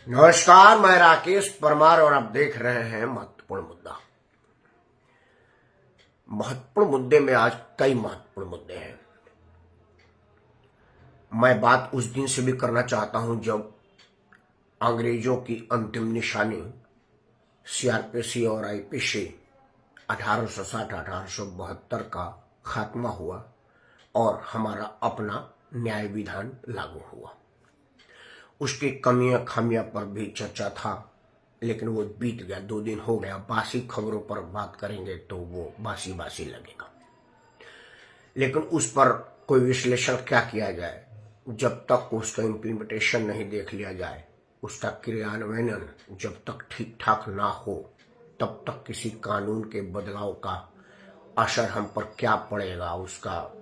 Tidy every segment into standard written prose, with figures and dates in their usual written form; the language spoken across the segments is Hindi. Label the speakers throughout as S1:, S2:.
S1: नमस्कार, मैं राकेश परमार और आप देख रहे हैं महत्वपूर्ण मुद्दा। महत्वपूर्ण मुद्दे में आज कई महत्वपूर्ण मुद्दे हैं। मैं बात उस दिन से भी करना चाहता हूं जब अंग्रेजों की अंतिम निशानी सीआरपीसी और आईपीसी 1860-1872 का खात्मा हुआ और हमारा अपना न्याय विधान लागू हुआ। उसकी कमियां खामियां पर भी चर्चा था, लेकिन वो बीत गया, 2 दिन हो गया। बासी खबरों पर बात करेंगे तो वो बासी बासी लगेगा। लेकिन उस पर कोई विश्लेषण क्या किया जाए जब तक उसका इम्प्लीमेंटेशन नहीं देख लिया जाए, उसका क्रियान्वयन जब तक ठीक ठाक ना हो, तब तक किसी कानून के बदलाव का असर हम पर क्या पड़ेगा, उसका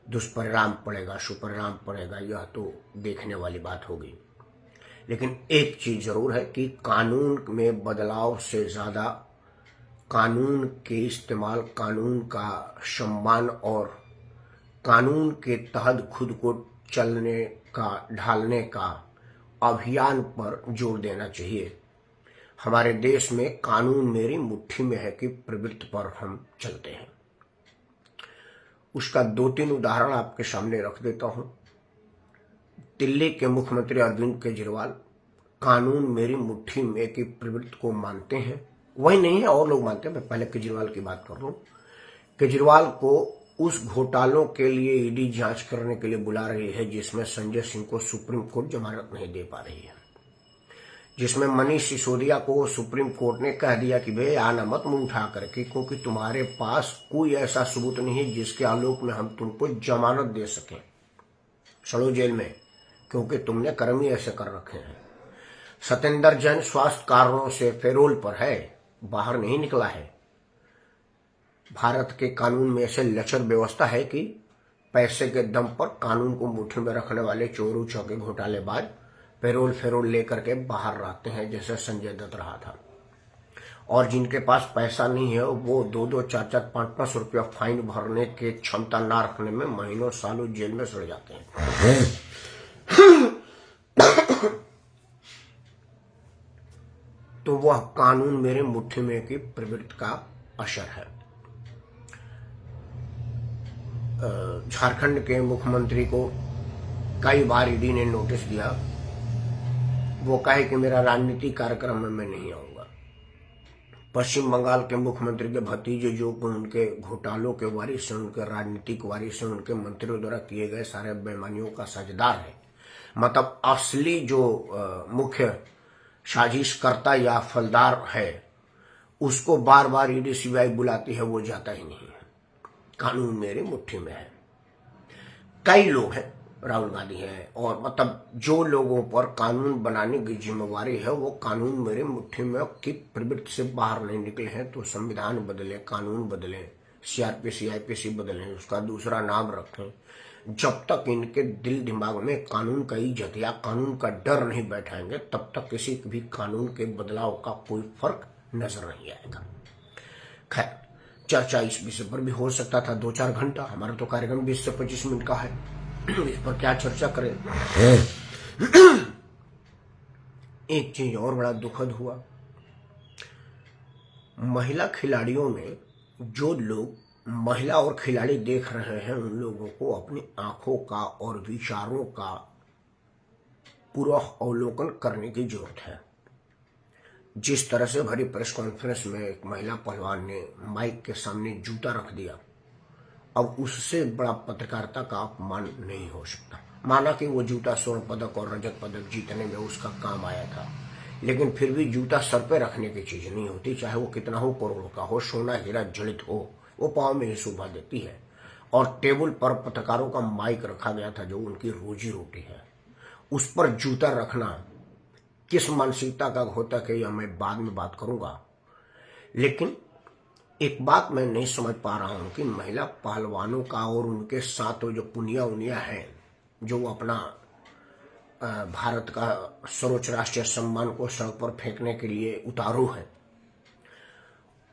S1: दुष्परिणाम पड़ेगा, सुपरिणाम पड़ेगा, यह तो देखने वाली बात होगी। लेकिन एक चीज जरूर है कि कानून में बदलाव से ज्यादा कानून के इस्तेमाल, कानून का सम्मान और कानून के तहत खुद को चलने का, ढालने का अभियान पर जोर देना चाहिए। हमारे देश में कानून मेरी मुट्ठी में है कि प्रवृत्ति पर हम चलते हैं। उसका 2-3 उदाहरण आपके सामने रख देता हूं। दिल्ली के मुख्यमंत्री अरविंद केजरीवाल कानून मेरी मुट्ठी में की प्रवृत्ति को मानते हैं। वही नहीं है, और लोग मानते हैं। मैं पहले केजरीवाल की बात कर रहा हूं। केजरीवाल को उस घोटालों के लिए ईडी जांच करने के लिए बुला रही है जिसमें संजय सिंह को सुप्रीम कोर्ट जमानत नहीं दे पा रही है, जिसमें मनीष सिसोदिया को सुप्रीम कोर्ट ने कह दिया कि भाई आना मत मुंह उठा करके, क्योंकि तुम्हारे पास कोई ऐसा सबूत नहीं है जिसके आलोक में हम तुमको जमानत दे सकें। चलो जेल में, क्योंकि तुमने कर्म ही ऐसे कर रखे हैं। सत्येंद्र जैन स्वास्थ्य कारणों से पैरोल पर है, बाहर नहीं निकला है। भारत के कानून में ऐसे लचर व्यवस्था है कि पैसे के दम पर कानून को मुट्ठी में रखने वाले चोरू चौके घोटालेबाज पैरोल लेकर के बाहर रहते हैं, जैसे संजय दत्त रहा था। और जिनके पास पैसा नहीं है वो 2-2, 4-4, 5-5 रुपया फाइन भरने के क्षमता ना रखने में महीनों सालों जेल में सड़ जाते हैं। तो वह कानून मेरे मुट्ठी में की प्रवृत्ति का असर है। झारखंड के मुख्यमंत्री को कई बार ईडी ने नोटिस दिया। वो कहे कि मेरा राजनीतिक कार्यक्रम में मैं नहीं आऊंगा। पश्चिम बंगाल के मुख्यमंत्री के भतीजे, जो उनके घोटालों के वारिस हैं, उनके राजनीतिक वारिस हैं, उनके मंत्रियों द्वारा किए गए सारे बेईमानियों का साझेदार है, मतलब असली जो मुख्य साजिशकर्ता या फलदार है, उसको बार बार ईडी सीबीआई बुलाती है, वो जाता ही नहीं है। कानून मेरी मुट्ठी में है। कई लोग हैं, राहुल गांधी है, और मतलब जो लोगों पर कानून बनाने की जिम्मेवारी है वो कानून मेरे मुट्ठी में की प्रवृत्ति से बाहर नहीं निकले हैं। तो संविधान बदले, कानून बदले, सीआरपीसी आईपीसी बदले, उसका दूसरा नाम रखें। जब तक इनके दिल दिमाग में कानून का इज्जत या कानून का डर नहीं बैठाएंगे, तब तक किसी भी कानून के बदलाव का कोई फर्क नजर नहीं आएगा। खैर, चर्चा इस विषय पर भी हो सकता था 2-4 घंटा। हमारा तो कार्यक्रम 20 से 25 मिनट का है, इस पर क्या चर्चा करें। एक चीज और बड़ा दुखद हुआ, महिला खिलाड़ियों में जो लोग महिला और खिलाड़ी देख रहे हैं, उन लोगों को अपनी आंखों का और विचारों का पूरा अवलोकन करने की जरूरत है। जिस तरह से भरी प्रेस कॉन्फ्रेंस में एक महिला पहलवान ने माइक के सामने जूता रख दिया, अब उससे बड़ा पत्रकारिता का अपमान नहीं हो सकता। माना कि वो जूता स्वर्ण पदक और रजत पदक जीतने में उसका काम आया था, लेकिन फिर भी जूता सर पे रखने की चीज नहीं होती, चाहे वो कितना हो, करोड़ों का हो, सोना हीरा जड़ित हो, वो पाँव में ही शोभा देती है। और टेबल पर पत्रकारों का माइक रखा गया था, जो उनकी रोजी रोटी है, उस पर जूता रखना किस मानसिकता का होता है, यह मैं बाद में बात करूंगा। लेकिन एक बात मैं नहीं समझ पा रहा हूं कि महिला पहलवानों का और उनके साथ जो पुनिया उनिया है, जो अपना भारत का सर्वोच्च राष्ट्रीय सम्मान को सड़क पर फेंकने के लिए उतारू है,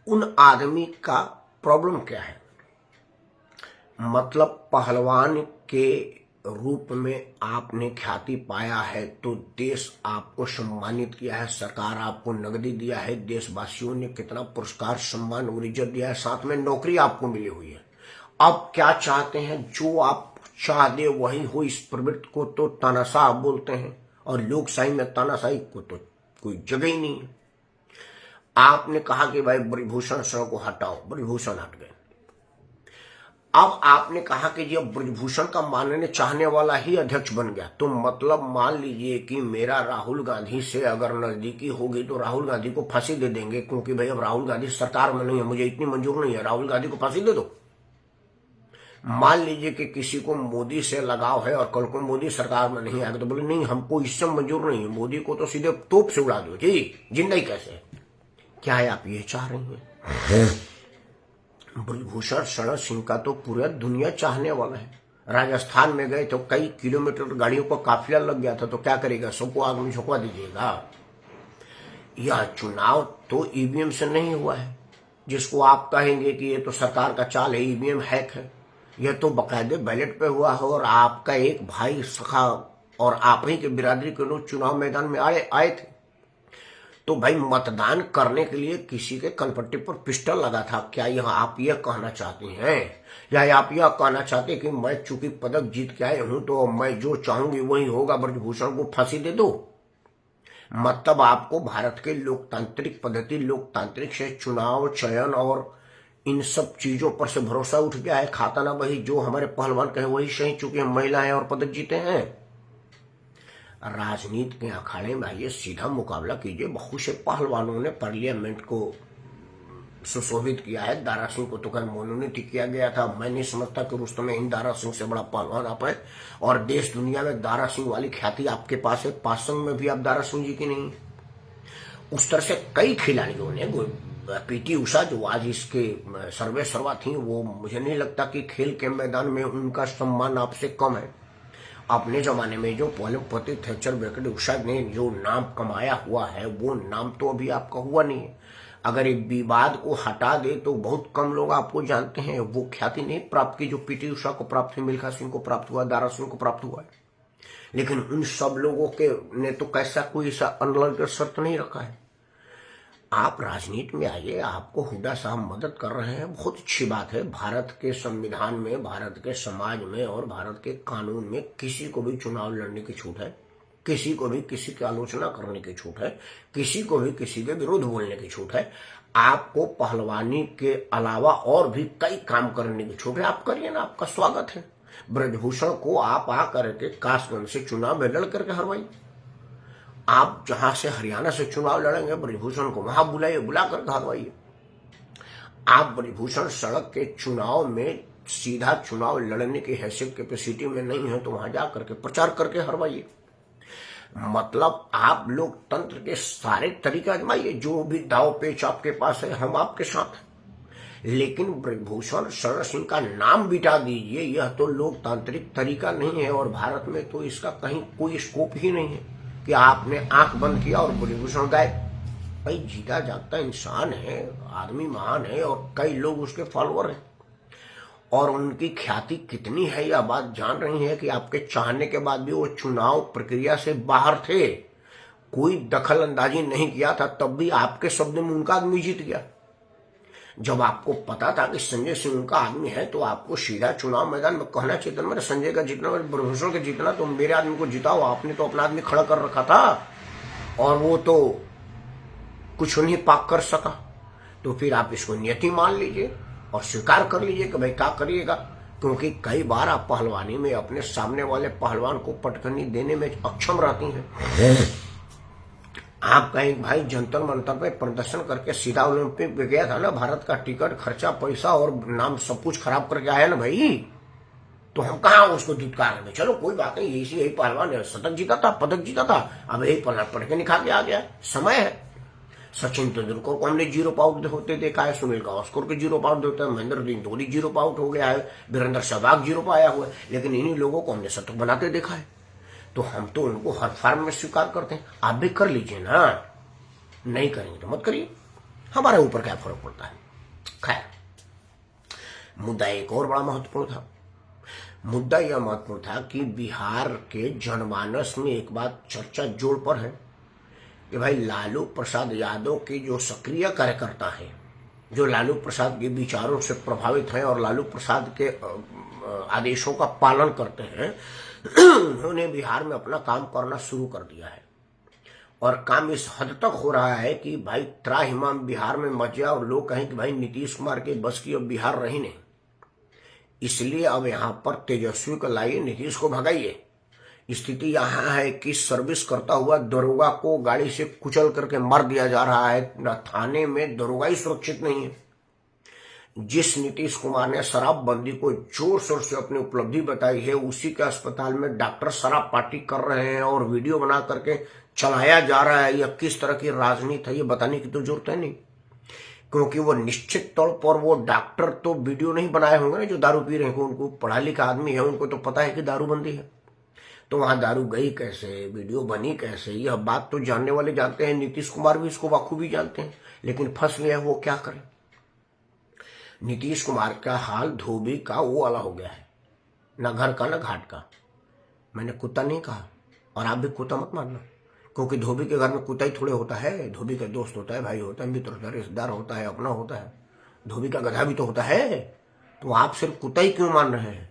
S1: उन आदमी का प्रॉब्लम क्या है। मतलब पहलवान के रूप में आपने ख्याति पाया है तो देश आपको सम्मानित किया है, सरकार आपको नगदी दिया है, देशवासियों ने कितना पुरस्कार सम्मान और इज्जत दिया है, साथ में नौकरी आपको मिली हुई है। अब क्या चाहते हैं? जो आप चाह दे वही हो। इस प्रवृत्ति को तो तानाशाह बोलते हैं और लोकशाही में तानाशाही को तो कोई जगह ही नहीं है। आपने कहा कि भाई ब्रजभूषण शरण को हटाओ, ब्रजभूषण हट गए। अब आपने कहा कि जब ब्रजभूषण का मानने चाहने वाला ही अध्यक्ष बन गया तो मतलब मान लीजिए कि मेरा राहुल गांधी से अगर नजदीकी होगी तो राहुल गांधी को फांसी दे देंगे, क्योंकि भाई अब राहुल गांधी सरकार में नहीं है, मुझे इतनी मंजूर नहीं है, राहुल गांधी को फांसी दे दो। मान लीजिए कि किसी को मोदी से लगाव है और कल को मोदी सरकार में नहीं आएगा तो बोले नहीं हमको इससे मंजूर नहीं है, मोदी को तो सीधे तोप से उड़ा दो जी, जिंदगी कैसे? क्या है आप ये चाह रही हैं? ब्रजभूषण शरण सिंह का तो पूरा दुनिया चाहने वाला है। राजस्थान में गए तो कई किलोमीटर गाड़ियों का काफिला लग गया था, तो क्या करेगा? सबको आग में झोंकवा दीजिएगा? यह चुनाव तो ईवीएम से नहीं हुआ है, जिसको आप कहेंगे कि ये तो सरकार का चाल है, ईवीएम हैक है। यह तो बाकायदे बैलेट पे हुआ है और आपका एक भाई सखा और आप ही के बिरादरी के लोग चुनाव मैदान में आए थे। तो भाई मतदान करने के लिए किसी के कनपट्टी पर पिस्टल लगा था। क्या यह आप यह कहना चाहते हैं या आप यह कहना चाहते हैं कि मैं चूंकि पदक जीत के आए हूं तो मैं जो चाहूंगी वही होगा, ब्रजभूषण को फांसी दे दो? मतलब आपको भारत के लोकतांत्रिक पद्धति, लोकतांत्रिक से चुनाव चयन और इन सब चीजों पर से भरोसा उठ गया है। खाता ना वही जो हमारे पहलवान कहे वही सही, चूंकि हम महिला हैं और पदक जीते हैं। राजनीति के अखाड़े में आइए, सीधा मुकाबला कीजिए। बहुत से पहलवानों ने पार्लियामेंट को सुशोभित किया है। दारा सिंह को तो कल मनोनीत किया गया था। मैं नहीं समझता कि रुस्तम हिंद दारा सिंह से बड़ा पहलवान आप है, और देश दुनिया में दारा सिंह वाली ख्याति आपके पास है। पासंग में भी आप दारा सिंह जी की नहीं। उस तरह से कई खिलाड़ियों ने, पीटी उषा जो आज इसके सर्वे सर्वा थी, वो मुझे नहीं लगता कि खेल के मैदान में उनका सम्मान आपसे कम है। अपने जमाने में जो पति थैचर बेकट उषा ने जो नाम कमाया हुआ है वो नाम तो अभी आपका हुआ नहीं है। अगर एक विवाद को हटा दे तो बहुत कम लोग आपको जानते हैं। वो ख्याति नहीं प्राप्त की जो पीटी उषा को प्राप्त हुई, मिल्खा सिंह को प्राप्त हुआ, दारा सिंह को प्राप्त हुआ है। लेकिन उन सब लोगों के ने तो कैसा कोई ऐसा अनलग शर्त नहीं रखा है। आप राजनीति में आइए, आपको हुड्डा साहब मदद कर रहे हैं, बहुत अच्छी बात है। भारत के संविधान में, भारत के समाज में और भारत के कानून में किसी को भी चुनाव लड़ने की छूट है, किसी को भी किसी की आलोचना करने की छूट है, किसी को भी किसी के विरुद्ध बोलने की छूट है। आपको पहलवानी के अलावा और भी कई काम करने की छूट है, आप करिए ना, आपका स्वागत है। ब्रजभूषण को आप आकर के कासगंज से चुनाव में लड़ करके हरवाइए। आप जहां से हरियाणा से चुनाव लड़ेंगे ब्रजभूषण को वहां बुलाइए, बुला कर हरवाइए। आप ब्रजभूषण सड़क के चुनाव में सीधा चुनाव लड़ने की हैसियत कैपेसिटी में नहीं है तो वहां जाकर के प्रचार करके हरवाइए। मतलब आप लोकतंत्र के सारे तरीके आजमाइए, जो भी दाव पेच आपके पास है हम आपके साथ हैं। लेकिन ब्रजभूषण शरण सिंह का नाम बिटा दीजिए, यह तो लोकतांत्रिक तरीका नहीं है और भारत में तो इसका कहीं कोई स्कोप ही नहीं है कि आपने आंख बंद किया और ब्रजभूषण गायब। भाई जीता जागता इंसान है, आदमी महान है और कई लोग उसके फॉलोअर हैं और उनकी ख्याति कितनी है यह बात जान रही है कि आपके चाहने के बाद भी वो चुनाव प्रक्रिया से बाहर थे, कोई दखल अंदाजी नहीं किया था, तब भी आपके शब्द में उनका आदमी जीत गया। जब आपको पता था कि संजय सिंह उनका आदमी है तो आपको सीधा चुनाव मैदान में कहना चाहिए था मेरे संजय का जीतना, मेरे ब्रजभूषण का जीतना, तो मेरे आदमी को जिताओ। आपने तो अपना आदमी खड़ा कर रखा था और वो तो कुछ नहीं पाक कर सका। तो फिर आप इसको नियति मान लीजिए और स्वीकार कर लीजिए कि भाई क्या करिएगा, क्योंकि कई बार आप पहलवानी में अपने सामने वाले पहलवान को पटखनी देने में अक्षम रहती हैं। आप कहीं भाई जंतर मंतर पे प्रदर्शन करके सीधा ओलंपिक में गया था ना, भारत का टिकट खर्चा पैसा और नाम सब कुछ खराब करके आया ना भाई, तो हम कहाँ उसको दुत्कार रहे। चलो कोई बात नहीं, यही पहलवान है, शतक जीता था, पदक जीता था, अब यही पटखनी खा के आ गया, समय है। सचिन तेंदुलकर को हमने 0 आउट होते देखा है, सुनील गावस्कर को 0 आउट होते हैं, महेंद्र सिंह धोनी 0 आउट हो गया है, वीरेंद्र सहवाग 0 पर आया हुआ है, लेकिन इन्हीं लोगों को हमने शतक बनाते देखा है। तो हम तो उनको हर फॉर्म में स्वीकार करते हैं। आप भी कर लीजिए ना, नहीं करेंगे तो मत करिए, हमारे ऊपर क्या फर्क पड़ता है। खैर, मुद्दा एक और बड़ा महत्वपूर्ण था। मुद्दा यह महत्वपूर्ण था कि बिहार के जनमानस में एक बात चर्चा जोर पर है कि भाई लालू प्रसाद यादव के जो सक्रिय कार्यकर्ता हैं, जो लालू प्रसाद के विचारों से प्रभावित हैं और लालू प्रसाद के आदेशों का पालन करते हैं, उन्होंने बिहार में अपना काम करना शुरू कर दिया है। और काम इस हद तक हो रहा है कि भाई त्राहिमाम बिहार में मच गया और लोग कहें कि भाई नीतीश कुमार के बस की अब बिहार रही नहीं, इसलिए अब यहां पर तेजस्वी को लाइए, नीतीश को भगाइए। स्थिति यहां है कि सर्विस करता हुआ दरोगा को गाड़ी से कुचल करके मार दिया जा रहा है। थाने में दरोगा ही सुरक्षित नहीं है। जिस नीतीश कुमार ने शराबबंदी को जोर शोर से अपनी उपलब्धि बताई है, उसी के अस्पताल में डॉक्टर शराब पार्टी कर रहे हैं और वीडियो बना करके चलाया जा रहा है। यह किस तरह की राजनीति है ये बताने की तो जरूरत है नहीं, क्योंकि वो निश्चित तौर पर वो डॉक्टर तो वीडियो नहीं बनाए होंगे ना जो दारू पी रहे हैं। उनको पढ़ा लिखा आदमी है, उनको तो पता है कि दारूबंदी है, तो वहां दारू गई कैसे, वीडियो बनी कैसे, यह बात तो जानने वाले जानते हैं। नीतीश कुमार भी इसको बखूबी जानते हैं, लेकिन फंस गया है वो क्या करे। नीतीश कुमार का हाल धोबी का वो वाला हो गया है, न घर का न घाट का। मैंने कुत्ता नहीं कहा और आप भी कुत्ता मत मानना, क्योंकि धोबी के घर में कुत्ता ही थोड़े होता है। धोबी का दोस्त होता है, भाई होता है, मित्र होता है, रिश्तेदार होता है, अपना होता है। धोबी का गधा भी तो होता है। तो आप सिर्फ कुत्ता ही क्यों मान रहे हैं?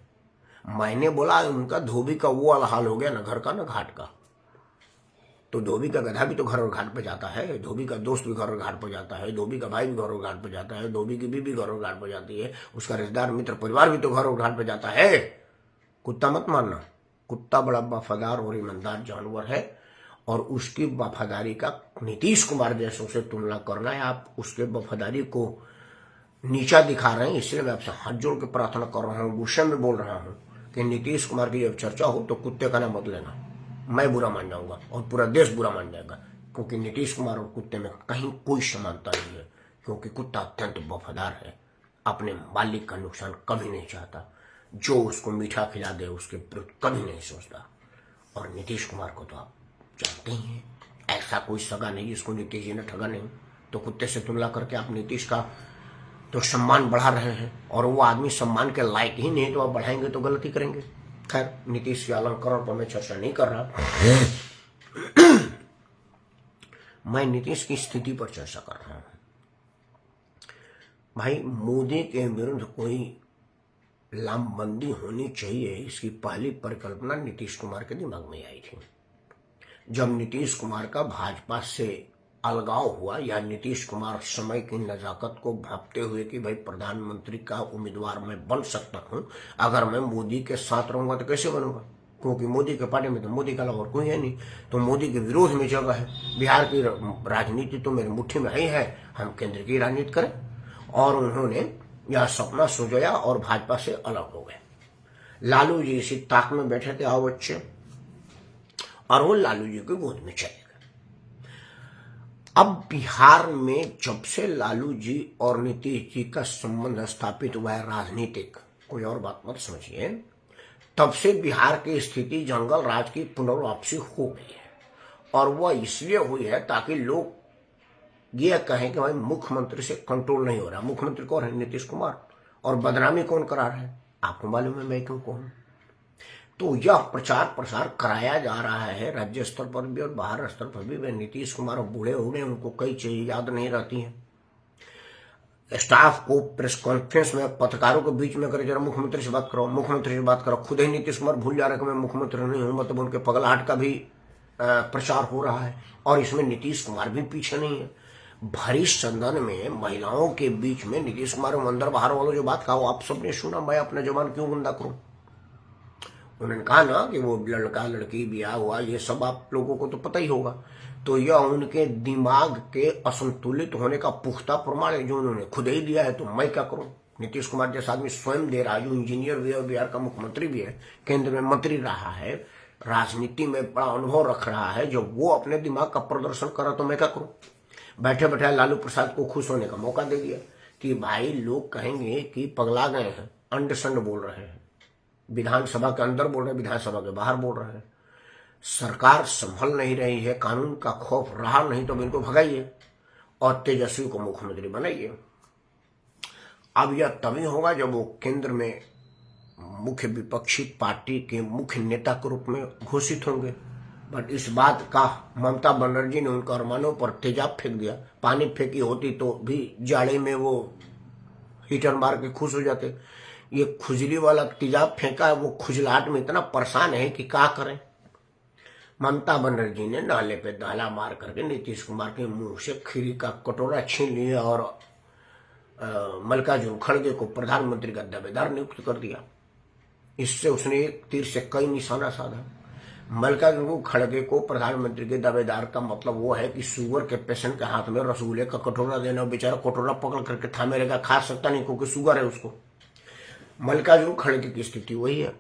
S1: मैंने बोला उनका धोबी का वो वाला हाल हो गया, न घर का न घाट का। तो धोबी का गधा भी तो घर और घाट पे जाता है, धोबी का दोस्त भी घर और घाट पे जाता है, धोबी का भाई भी घर और घाट पे जाता है, धोबी की बीबी घर और घाट पे जाती है, उसका रिश्तेदार मित्र परिवार भी तो घर और घाट पे जाता है। कुत्ता मत मानना। कुत्ता बड़ा वफादार और ईमानदार जानवर है, और उसकी वफादारी का नीतीश कुमार जैसों से तुलना करना है, आप उसके वफादारी को नीचा दिखा रहे हैं। इसलिए मैं आपसे हाथ जोड़ के प्रार्थना कर रहा हूँ, गुस्से में बोल रहा हूँ कि नीतीश कुमार की जब चर्चा हो तो कुत्ते का नाम मत लेना। मैं बुरा मान जाऊंगा और पूरा देश बुरा मान जाएगा, क्योंकि नीतीश कुमार और कुत्ते में कहीं कोई समानता नहीं है। क्योंकि कुत्ता अत्यंत वफादार है, अपने मालिक का नुकसान कभी नहीं चाहता, जो उसको मीठा खिला दे उसके विरुद्ध कभी नहीं सोचता। और नीतीश कुमार को तो आप जानते ही हैं, ऐसा कोई सगा नहीं जिसको नीतीश जी ने ठगा नहीं। तो कुत्ते से तुलना करके आप नीतीश का तो सम्मान बढ़ा रहे हैं, और वो आदमी सम्मान के लायक ही नहीं, तो आप बढ़ाएंगे तो गलती करेंगे। खैर, नीतीश के अलंकरण पर मैं चर्चा नहीं कर रहा, मैं नीतीश की स्थिति पर चर्चा कर रहा हूं। भाई, मोदी के विरुद्ध कोई लामबंदी होनी चाहिए, इसकी पहली परिकल्पना नीतीश कुमार के दिमाग में आई थी। जब नीतीश कुमार का भाजपा से अलगाव हुआ, या नीतीश कुमार समय की नजाकत को भांपते हुए कि भाई प्रधानमंत्री का उम्मीदवार मैं बन सकता हूं, अगर मैं मोदी के साथ रहूंगा तो कैसे बनूंगा, क्योंकि मोदी के पार्टी में तो मोदी का अलावा और कोई है नहीं, तो मोदी के विरोध में जगह है। बिहार की राजनीति तो मेरी मुट्ठी में ही है, हम केंद्र की राजनीति करें। और उन्होंने यह सपना सुझाया और भाजपा से अलग हो गए। लालू जी इसी ताक में बैठे थे, आओ बच्चे, और वो लालू जी की गोद में चले गए। अब बिहार में जब से लालू जी और नीतीश जी का संबंध स्थापित हुआ है राजनीतिक, कोई और बात मत समझिए, तब से बिहार की स्थिति जंगल राज की पुनर्वापसी हो गई है। और वह इसलिए हुई है ताकि लोग यह कहें कि भाई मुख्यमंत्री से कंट्रोल नहीं हो रहा। मुख्यमंत्री कौन है? नीतीश कुमार। और बदनामी कौन करा रहा है? आपको मालूम है मैं क्यों कहूं। तो यह प्रचार प्रसार कराया जा रहा है राज्य स्तर पर भी और बाहर स्तर पर भी। वे नीतीश कुमार बूढ़े हो गए, उनको कई चीजें याद नहीं रहती हैं। स्टाफ को प्रेस कॉन्फ्रेंस में पत्रकारों के बीच में करे, जरा मुख्यमंत्री से बात करो, मुख्यमंत्री से बात करो। खुद ही नीतीश कुमार भूल जा रहे कि मैं मुख्यमंत्री नहीं हूं, मतलब उनके पगलाहट का भी प्रचार हो रहा है। और इसमें नीतीश कुमार भी पीछे नहीं है। भरी सदन में महिलाओं के बीच में नीतीश कुमार अंदर बाहर वालों जो बात कहा आप सबने सुना, मैं अपना जबान क्यों गंदा करूं। उन्होंने कहा ना कि वो लड़का लड़की ब्याह हुआ, ये सब आप लोगों को तो पता ही होगा। तो यह उनके दिमाग के असंतुलित होने का पुख्ता प्रमाण है, जो उन्होंने खुद ही दिया है। तो मैं क्या करूं? नीतीश कुमार जैसा आदमी स्वयं दे रहा है, जो इंजीनियर भी है, बिहार का मुख्यमंत्री भी है, केंद्र में मंत्री रहा है, राजनीति में बड़ा अनुभव रख रहा है, जब वो अपने दिमाग का प्रदर्शन करा तो मैं क्या करूं? बैठे बैठे लालू प्रसाद को खुश होने का मौका दे दिया कि भाई लोग कहेंगे कि पगला गए हैं, अंड संड बोल रहे हैं, विधानसभा के अंदर बोल रहे हैं, विधानसभा के बाहर बोल रहे हैं, सरकार संभल नहीं रही है, कानून का खौफ रहा नहीं तो इनको भगाइए और तेजस्वी को मुख्यमंत्री बनाइए। अब यह तभी होगा जब वो केंद्र में मुख्य विपक्षी पार्टी के मुख्य नेता के रूप में घोषित होंगे। बट इस बात का ममता बनर्जी ने उनका अरमानों पर तेजाब फेंक दिया। पानी फेंकी होती तो भी जाड़े में वो हीटर मार के खुश हो जाते। ये खुजली वाला तेजाब फेंका है, वो खुजलाहट में इतना परेशान है कि क्या करें। ममता बनर्जी ने नाले पे दाला मार करके नीतीश कुमार के मुंह से खीरी का कटोरा छीन लिया और मल्लिकार्जुन खड़गे को प्रधानमंत्री का दावेदार नियुक्त कर दिया। इससे उसने एक तीर से कई निशाना साधा। मल्लिकार्जुन खड़गे को प्रधानमंत्री के दावेदार का मतलब वो है कि शुगर के पेशेंट के हाथ में रसगुल्ले का कटोरा देना, बेचारा कटोरा पकड़ करके थामे रहेगा, खा सकता नहीं क्योंकि शुगर है उसको। मल्लिकार्जुन खड़गे की स्थिति वही है।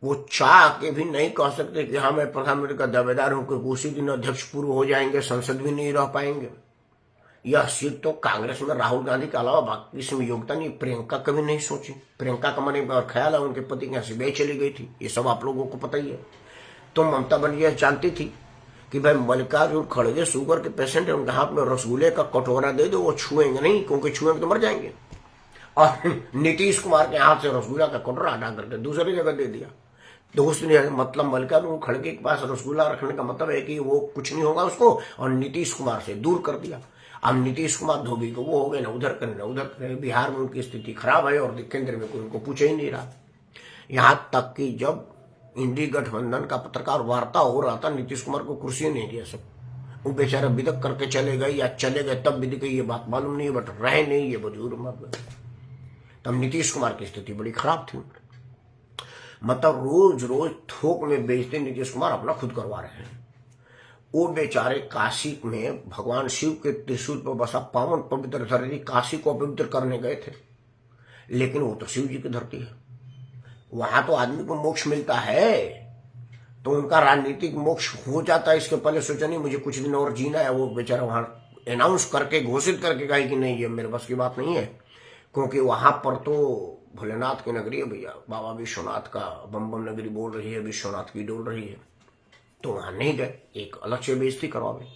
S1: वो चाह के भी नहीं कह सकते कि हाँ मैं प्रधानमंत्री का दावेदार हूं, क्योंकि उसी दिन अध्यक्ष पूर्व हो जाएंगे, संसद भी नहीं रह पाएंगे। यह सीट तो कांग्रेस में राहुल गांधी के अलावा बाकी इसमें योगदान नहीं। प्रियंका कभी नहीं सोची। प्रियंका का मन और ख्याल है उनके पति के यहाँ सीबीआई चली गई थी, ये सब आप लोगों को पता ही है। तो ममता बनर्जी जानती थी कि भाई मल्लिकार्जुन खड़गे शुगर के पेशेंट है, उनके हाथ में रसगुल्ले का कटोरा दे दो, वो छुएंगे नहीं, क्योंकि छुएंगे तो मर जाएंगे। और नीतीश कुमार के हाथ से रसगुल्ला का कटोरा हटा करके दूसरी जगह दे दिया। तो उसने मतलब मल्लिकार्जुन खड़गे के पास रसगुल्ला रखने का मतलब है कि वो कुछ नहीं होगा उसको, और नीतीश कुमार से दूर कर दिया। अब नीतीश कुमार धोबी को वो हो गए ना उधर करें ना उधर करें। बिहार में उनकी स्थिति खराब है और केंद्र में कोई उनको पूछे ही नहीं रहा। यहां तक कि जब इंडी गठबंधन का पत्रकार वार्ता हो रहा था, नीतीश कुमार को कुर्सी नहीं दिया सब। वो बेचारा विदक करके चले गए या चले गए तब विधि ये बात मालूम नहीं, बट रहे नहीं ये बुजुर्ग मर गए। तब नीतीश कुमार की स्थिति बड़ी खराब थी। मतलब रोज रोज थोक में बेचते नीतीश कुमार अपना खुद करवा रहे हैं। वो बेचारे काशी में भगवान शिव के त्रिशूल पर बसा पावन पवित्र धरती काशी को अपवित्र करने गए थे, लेकिन वो तो शिव जी की धरती है। वहां तो आदमी को मोक्ष मिलता है, तो उनका राजनीतिक मोक्ष हो जाता है। इसके पहले सोचा नहीं मुझे कुछ दिन और जीना है। वो बेचारा वहां अनाउंस करके घोषित करके कहा कि नहीं ये मेरे बस की बात नहीं है, क्योंकि वहां पर तो भोलेनाथ की नगरी है भैया, बाबा विश्वनाथ का बम बम नगरी बोल रही है, विश्वनाथ की डोल रही है। तो वहां नहीं गए, एक अलग से बेइज्जती करवावे।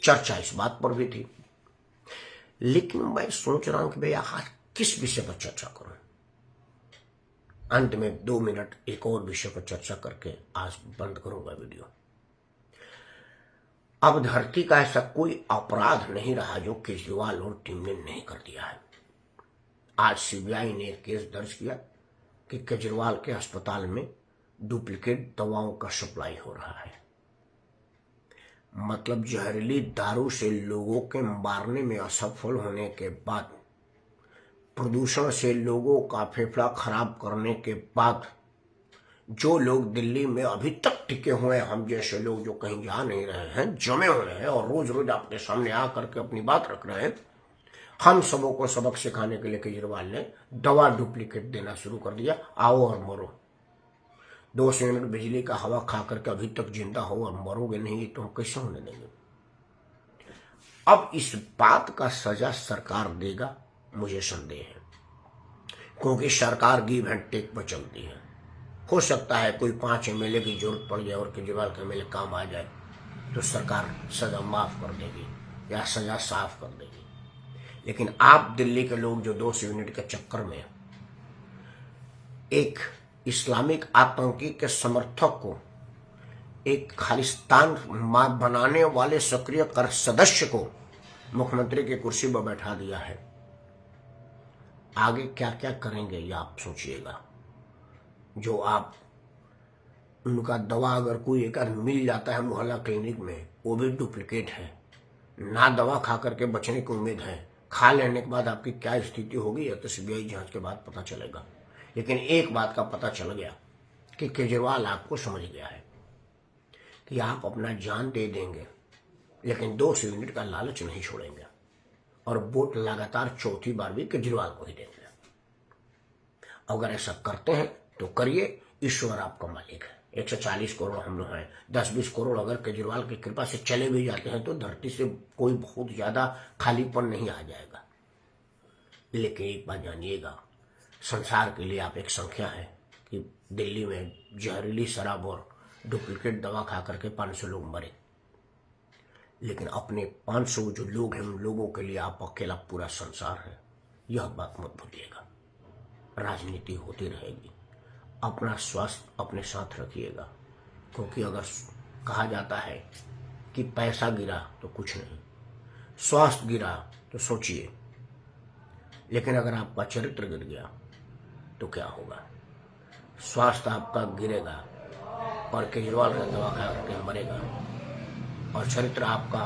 S1: चर्चा इस बात पर भी थी। लेकिन मैं सोच रहा हूं कि भैया आज किस विषय पर चर्चा करूं। अंत में 2 मिनट एक और विषय पर चर्चा करके आज बंद करूंगा वीडियो। अब धरती का ऐसा कोई अपराध नहीं रहा जो केजरीवाल और टीम ने नहीं कर दिया है। आज सीबीआई ने एक केस दर्ज किया कि केजरीवाल के अस्पताल में डुप्लीकेट दवाओं का सप्लाई हो रहा है। मतलब जहरीली दारू से लोगों के मारने में असफल होने के बाद, प्रदूषण से लोगों का फेफड़ा खराब करने के बाद, जो लोग दिल्ली में अभी तक टिके हुए हैं, हम जैसे लोग जो कहीं जा नहीं रहे हैं, जमे हुए हैं और रोज रोज आपके सामने आ करके अपनी बात रख रहे हैं, हम सबों को सबक सिखाने के लिए केजरीवाल ने दवा डुप्लीकेट देना शुरू कर दिया। आओ और मरो। 2 यूनिट बिजली का हवा खा करके अभी तक जिंदा हो और मरोगे नहीं, तो हम कैसे होने देंगे। अब इस बात का सजा सरकार देगा मुझे संदेह है, क्योंकि सरकार गिव एंड टेक पर चलती है। हो सकता है कोई 5 एमएलए की जरूरत पड़ जाए और केजरीवाल के एमएलए काम आ जाए तो सरकार सजा माफ कर देगी या सजा साफ कर देगी। लेकिन आप दिल्ली के लोग जो 2 यूनिट के चक्कर में एक इस्लामिक आतंकी के समर्थक को, एक खालिस्तान बनाने वाले सक्रिय कर सदस्य को मुख्यमंत्री की कुर्सी पर बैठा दिया है, आगे क्या क्या करेंगे ये आप सोचिएगा। जो आप उनका दवा अगर कोई एक मिल जाता है मोहल्ला क्लिनिक में, वो भी डुप्लीकेट है, ना दवा खा करके बचने की उम्मीद है, खा लेने के बाद आपकी क्या स्थिति होगी या तो सीबीआई जांच के बाद पता चलेगा। लेकिन एक बात का पता चल गया कि केजरीवाल आपको समझ गया है कि आप अपना जान दे देंगे लेकिन 2 यूनिट का लालच नहीं छोड़ेंगे, और वोट लगातार 4थी बार भी केजरीवाल को ही देंगे। अगर ऐसा करते हैं तो करिए, ईश्वर आपका मालिक है। 140 करोड़ हम लोग हैं, 10-20 करोड़ अगर केजरीवाल की कृपा से चले भी जाते हैं तो धरती से कोई बहुत ज्यादा खालीपन नहीं आ जाएगा। लेकिन एक बात जानिएगा, संसार के लिए आप एक संख्या है कि दिल्ली में जहरीली शराब और डुप्लीकेट दवा खा करके 500 लोग मरे, लेकिन अपने 500 जो लोग हैं उन लोगों के लिए आप अकेला पूरा संसार है। यह बात मत भूलिएगा। राजनीति होती रहेगी, अपना स्वास्थ्य अपने साथ रखिएगा, क्योंकि अगर कहा जाता है कि पैसा गिरा तो कुछ नहीं, स्वास्थ्य गिरा तो सोचिए, लेकिन अगर आपका चरित्र गिर गया तो क्या होगा। स्वास्थ्य आपका गिरेगा और केजरीवाल का दवा खा करके मरेगा, और चरित्र आपका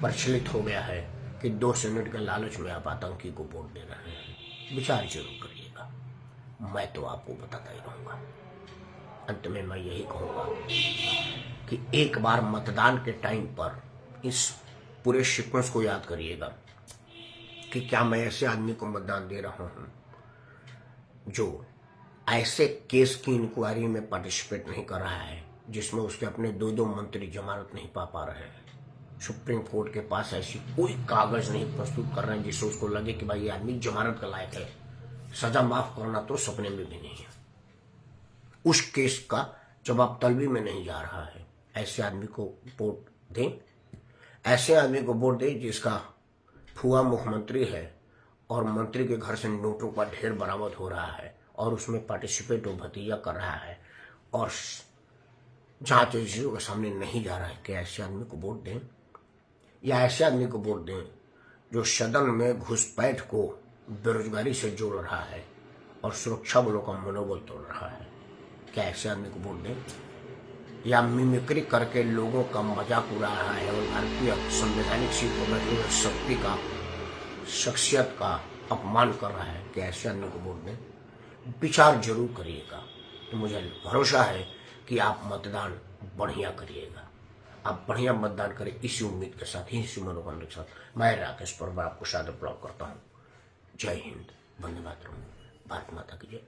S1: प्रचलित हो गया है कि 2 मिनट के लालच में आप आतंकी को वोट दे रहे हैं। विचार जरूर करिएगा, मैं तो आपको बताता ही रहूंगा। अंत में मैं यही कहूंगा कि एक बार मतदान के टाइम पर इस पूरे सीक्वेंस को याद करिएगा कि क्या मैं ऐसे आदमी को मतदान दे रहा हूं जो ऐसे केस की इंक्वायरी में पार्टिसिपेट नहीं कर रहा है जिसमें उसके अपने 2 मंत्री जमानत नहीं पा रहे हैं, सुप्रीम कोर्ट के पास ऐसी कोई कागज नहीं प्रस्तुत कर रहे हैं जिससे उसको लगे कि भाई ये आदमी जमानत का लायक है, सजा माफ करना तो सपने में भी नहीं है, उस केस का जवाब तलबी में नहीं जा रहा है। ऐसे आदमी को वोट दें, ऐसे आदमी को वोट दें जिसका फुआ मुख्यमंत्री है और मंत्री के घर से नोटों का ढेर बरामद हो रहा है और उसमें पार्टिसिपेट वो भतीजा कर रहा है और जांच एजेंसियों के सामने नहीं जा रहा है। कि ऐसे आदमी को वोट दें, या ऐसे आदमी को वोट दें जो सदन में घुसपैठ को बेरोजगारी से जोड़ रहा है और सुरक्षा बलों का मनोबल तोड़ रहा है। क्या ऐसे आदमी को वोट दें, या मिमिक्री करके लोगों का मजाक उड़ा रहा है और भारतीय संवैधानिक सीट पर बैठे हुए शक्ति का शख्सियत का अपमान कर रहा है। कि ऐसे आदमी को वोट दें। विचार जरूर करिएगा, तो मुझे भरोसा है कि आप मतदान बढ़िया करिएगा, आप बढ़िया मतदान करें, इसी उम्मीद के साथ, इसी मनोकामना के साथ मैं राकेश परमार आपको सादर प्रणाम करता हूँ। जय हिंद, वंदे मातरम, भारत माता की जय।